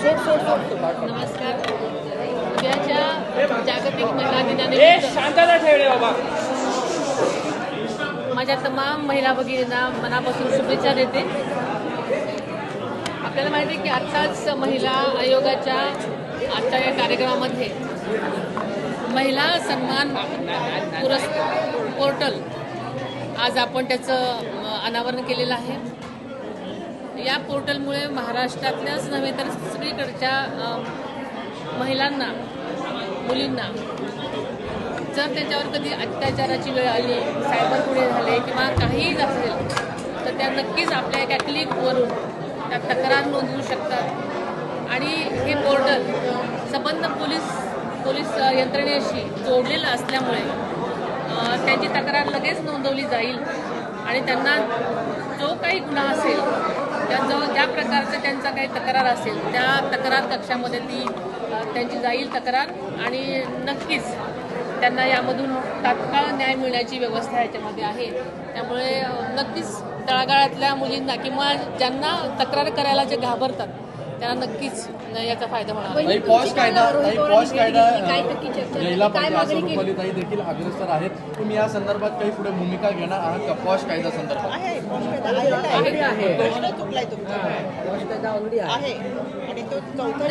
नमस्कार. उद्याच्या जागतिक महिला दिनानिमित्त माझ्या तमाम महिला भगिनींना मनापासून शुभेच्छा देते. आपल्याला माहिती आहे की आत्ताच महिला आयोगाच्या आजच्या या कार्यक्रमामध्ये महिला सन्मान पोर्टल आज आपण त्याचं अनावरण केलेलं आहे. या पोर्टलमुळे महाराष्ट्रातल्याच नव्हे तर सगळीकडच्या महिलांना, मुलींना जर त्याच्यावर कधी अत्याचाराची वेळ आली, सायबर गुन्हे झाले किंवा काहीही असेल तर त्या नक्कीच आपल्या एका क्लिकवरून त्या तक्रार नोंदवू शकतात. आणि हे पोर्टल संबंध पोलीस यंत्रणेशी जोडलेलं असल्यामुळे त्यांची तक्रार लगेच नोंदवली जाईल आणि त्यांना जो काही गुन्हा असेल, ज्या प्रकारचं त्यांचा काही तक्रार असेल त्या तक्रार कक्षामध्ये त्यांची जाईल तक्रार आणि नक्कीच त्यांना यामधून तात्काळ न्याय मिळण्याची व्यवस्था याच्यामध्ये आहे. त्यामुळे नक्कीच तळागाळातल्या मुलींना किंवा ज्यांना तक्रार करायला जे घाबरतात त्यांना नक्कीच याचा फायदा होणार. पॉश कायदा यायला पाहिजे असं रुपालीताई देखील अग्रेसर आहेत. तुम्ही या संदर्भात काही पुढे भूमिका घेणार आहात का? पॉश कायदा संदर्भात आणि तो चौथा